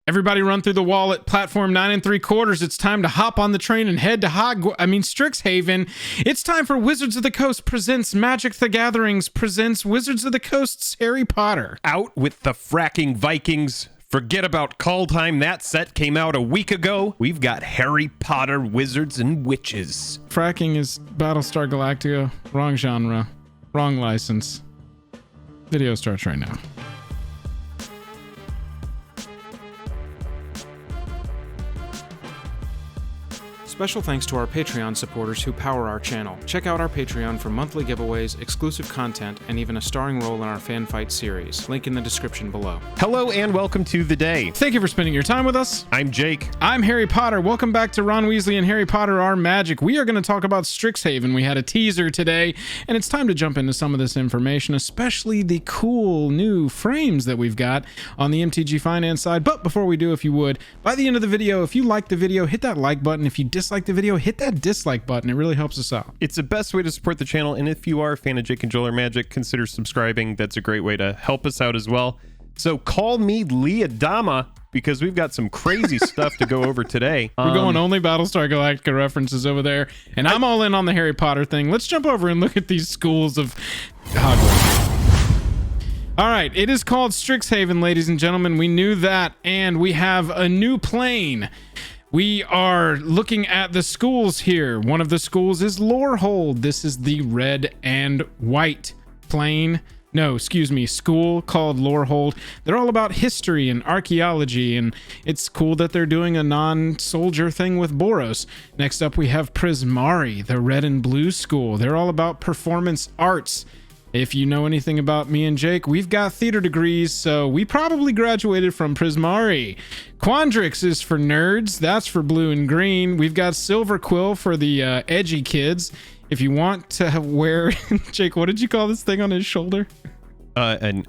Everybody run through the wall at platform 9 3/4. It's time to hop on the train and head to Strixhaven. It's time for Wizards of the Coast presents Magic the Gatherings presents Wizards of the Coast's Harry Potter. Out with the fracking Vikings. Forget about Kaldheim. That set came out a week ago. We've got Harry Potter, Wizards, and Witches. Fracking is Battlestar Galactica. Wrong genre. Wrong license. Video starts right now. Special thanks to our Patreon supporters who power our channel. Check out our Patreon for monthly giveaways, exclusive content, and even a starring role in our fan fight series. Link in the description below. Hello and welcome to the day. Thank you for spending your time with us. I'm Jake. I'm Harry Potter. Welcome back to Ron Weasley and Harry Potter Are Magic. We are going to talk about Strixhaven. We had a teaser today, and it's time to jump into some of this information, especially the cool new frames that we've got on the MTG Finance side. But before we do, if you would, by the end of the video, if you like the video, hit that like button. If you dislike the video, hit that dislike button. It really helps us out. It's the best way to support the channel, and if you are a fan of Jake and Joel Are Magic, consider subscribing. That's a great way to help us out as well. So call me Lee Adama, because we've got some crazy stuff to go over today. We're going only Battlestar Galactica references over there, and I'm all in on the Harry Potter thing. Let's jump over and look at these schools of Hogwarts. All right, it is called Strixhaven, ladies and gentlemen. We knew that, and we have a new plane. We are looking at the schools here. One of the schools is Lorehold. This is the red and white school called Lorehold. They're all about history and archaeology, and it's cool that they're doing a non-soldier thing with Boros. Next up, we have Prismari, the red and blue school. They're all about performance arts. If you know anything about me and Jake, we've got theater degrees, so we probably graduated from Prismari. Quandrix is for nerds. That's for blue and green. We've got Silver Quill for the edgy kids. If you want to wear... Jake, what did you call this thing on his shoulder? An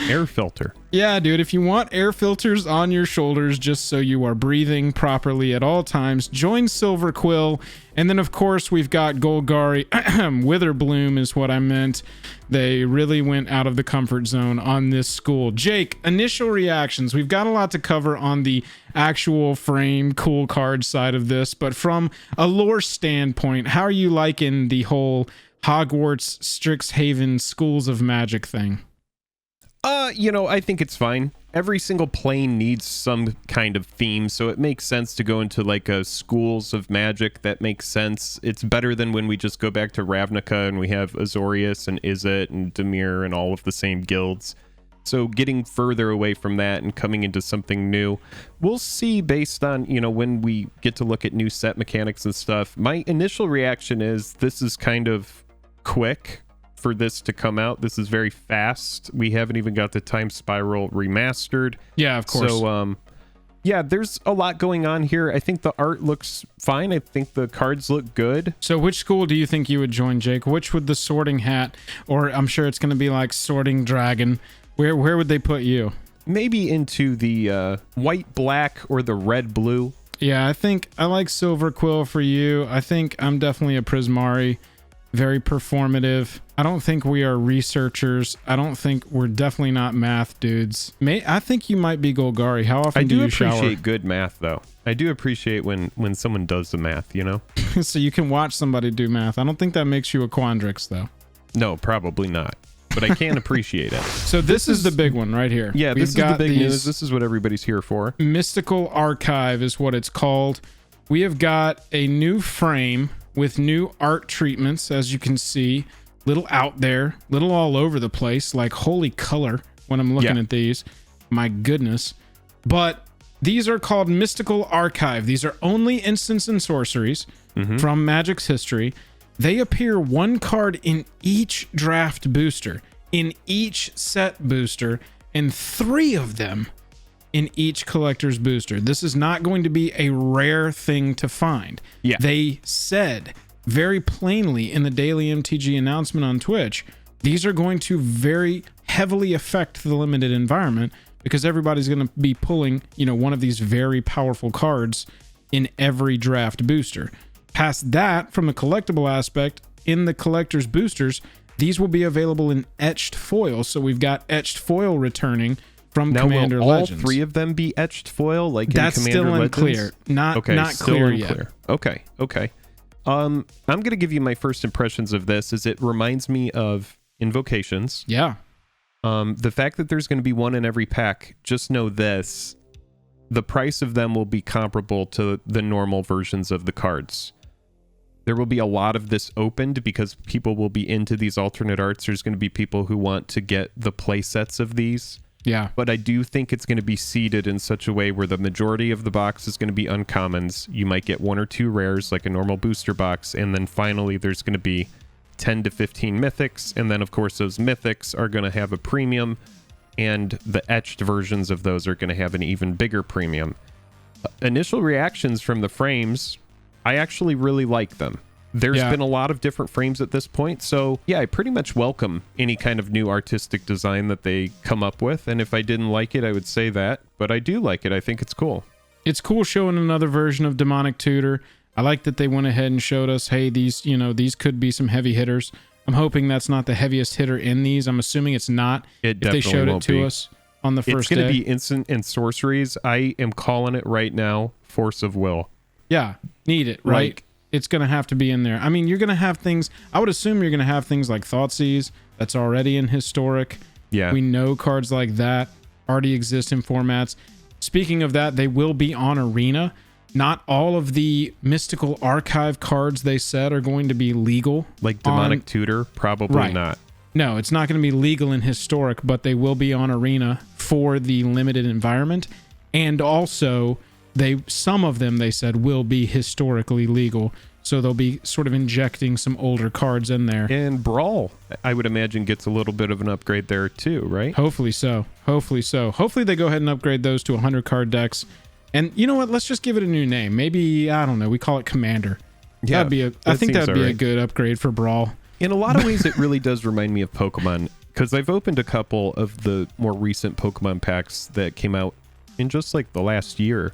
air filter. Yeah, dude, if you want air filters on your shoulders just so you are breathing properly at all times, join Silver Quill. And then, of course, we've got Golgari. Witherbloom is what I meant. They really went out of the comfort zone on this school. Jake, initial reactions. We've got a lot to cover on the actual frame, cool card side of this, but from a lore standpoint, how are you liking the whole Hogwarts, Strixhaven, Schools of Magic thing? I think it's fine. Every single plane needs some kind of theme, so it makes sense to go into like a Schools of Magic. That makes sense. It's better than when we just go back to Ravnica and we have Azorius and Izzet and Dimir and all of the same guilds. So getting further away from that and coming into something new, we'll see based on, when we get to look at new set mechanics and stuff. My initial reaction is this is kind of quick for this to come out. This is very fast. We haven't even got the Time Spiral Remastered. Yeah, of course. So, there's a lot going on here. I think the art looks fine. I think the cards look good. So which school do you think you would join, Jake? Which would the Sorting Hat, or I'm sure it's going to be like Sorting Dragon, where would they put you? Maybe into the white, black, or the red, blue. Yeah, I think I like Silver Quill for you. I think I'm definitely a Prismari. Very performative. I don't think we are researchers. I don't think we're definitely not math dudes. I think you might be Golgari. How often do you shower? I do appreciate good math, though. I do appreciate when someone does the math, So you can watch somebody do math. I don't think that makes you a Quandrix, though. No, probably not. But I can appreciate it. So this is the big one right here. Yeah, this is the big news. This is what everybody's here for. Mystical Archive is what it's called. We have got a new frame with new art treatments, as you can see. Little out there, little all over the place, like holy color when I'm looking at these. My goodness. But these are called Mystical Archive. These are only instants and sorceries from Magic's history. They appear one card in each draft booster, in each set booster, and 3 of them in each collector's booster. This is not going to be a rare thing to find. Yeah. They said very plainly in the daily MTG announcement on Twitch, these are going to very heavily affect the limited environment because everybody's going to be pulling, one of these very powerful cards in every draft booster. Past that, from the collectible aspect, in the collector's boosters, these will be available in etched foil. So we've got etched foil returning from Now, Commander will all Legends. 3 of them be etched foil like That's in Commander still Legends? unclear. Not still clear unclear. yet. Okay. I'm going to give you my first impressions of this. Is it reminds me of Invocations. Yeah. The fact that there's going to be one in every pack, just know this. The price of them will be comparable to the normal versions of the cards. There will be a lot of this opened because people will be into these alternate arts. There's going to be people who want to get the play sets of these. Yeah. But I do think it's going to be seeded in such a way where the majority of the box is going to be uncommons. You might get 1 or 2 rares like a normal booster box. And then finally there's going to be 10 to 15 mythics. And then of course those mythics are going to have a premium. And the etched versions of those are going to have an even bigger premium. Initial reactions from the frames, I actually really like them. There's been a lot of different frames at this point, so yeah, I pretty much welcome any kind of new artistic design that they come up with, and if I didn't like it, I would say that, but I do like it. I think it's cool. It's cool showing another version of Demonic Tutor. I like that they went ahead and showed us, hey, these could be some heavy hitters. I'm hoping that's not the heaviest hitter in these. I'm assuming it's not. It if they showed it to be. us on the first day. It's going to be instant and sorceries. I am calling it right now, Force of Will. Yeah, need it, right? It's going to have to be in there. I mean, you're going to have things... I would assume you're going to have things like Thoughtseize. That's already in Historic. Yeah. We know cards like that already exist in formats. Speaking of that, they will be on Arena. Not all of the Mystical Archive cards they said are going to be legal. Like Demonic Tutor? Probably not. No, it's not going to be legal in Historic, but they will be on Arena for the limited environment. And also... some of them, they said, will be historically legal, so they'll be sort of injecting some older cards in there. And Brawl, I would imagine, gets a little bit of an upgrade there too, right? Hopefully so. Hopefully they go ahead and upgrade those to 100 card decks. And you know what? Let's just give it a new name. Maybe, I don't know, we call it Commander. Yeah, I think that'd be a good upgrade for Brawl. In a lot of ways, it really does remind me of Pokemon, because I've opened a couple of the more recent Pokemon packs that came out in just like the last year.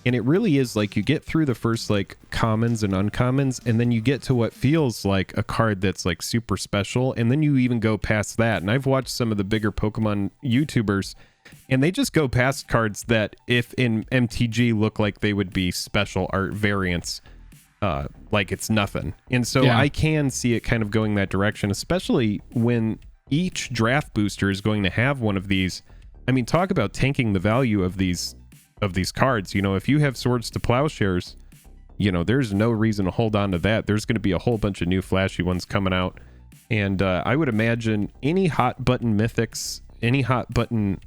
And it really is like you get through the first like commons and uncommons, and then you get to what feels like a card that's like super special, and then you even go past that. And I've watched some of the bigger Pokemon YouTubers, and they just go past cards that if in MTG look like they would be special art variants, like it's nothing. And so I can see it kind of going that direction, especially when each draft booster is going to have one of these. I mean, talk about tanking the value of these cards. You know, if you have Swords to Plowshares, you know, there's no reason to hold on to that. There's going to be a whole bunch of new flashy ones coming out. And I would imagine any hot button mythics, any hot button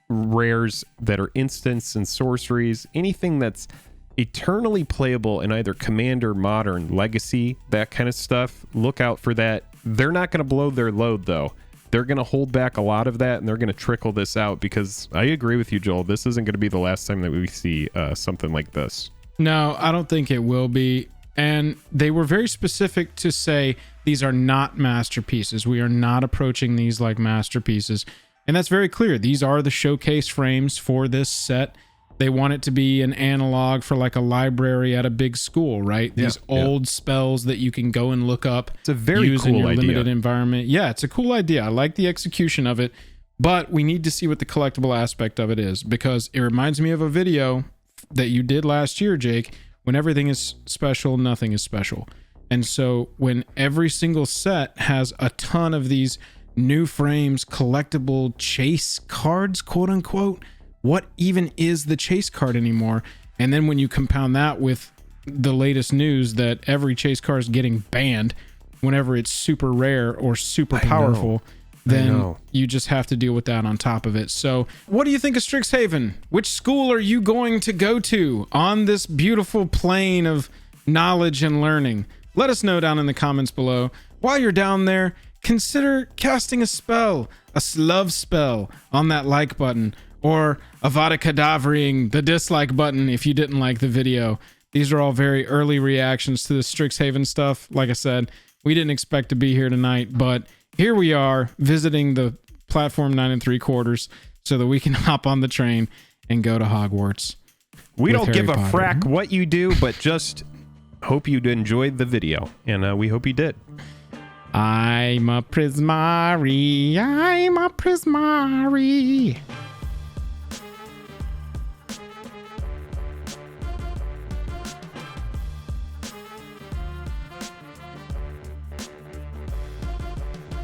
rares that are instants and sorceries, anything that's eternally playable in either Commander, Modern, Legacy, that kind of stuff, look out for that. They're not going to blow their load, though. They're going to hold back a lot of that, and they're going to trickle this out, because I agree with you, Joel. This isn't going to be the last time that we see something like this. No, I don't think it will be. And they were very specific to say these are not masterpieces. We are not approaching these like masterpieces. And that's very clear. These are the showcase frames for this set. They want it to be an analog for like a library at a big school, right? These old spells that you can go and look up. It's a very use cool in your idea. limited environment. Yeah, it's a cool idea. I like the execution of it, but we need to see what the collectible aspect of it is, because it reminds me of a video that you did last year, Jake. When everything is special, nothing is special. And so when every single set has a ton of these new frames, collectible chase cards, quote unquote, what even is the chase card anymore? And then when you compound that with the latest news that every chase card is getting banned whenever it's super rare or super powerful, then you just have to deal with that on top of it. So what do you think of Strixhaven? Which school are you going to go to on this beautiful plane of knowledge and learning? Let us know down in the comments below. While you're down there, consider casting a spell, a love spell, on that like button, or Avada Kedavraing the dislike button if you didn't like the video. These are all very early reactions to the Strixhaven stuff. Like I said, we didn't expect to be here tonight, but here we are visiting the platform 9 3/4 so that we can hop on the train and go to Hogwarts. We don't give a Potter. frack what you do, but just hope you enjoyed the video, and we hope you did. I'm a Prismari. I'm a Prismari.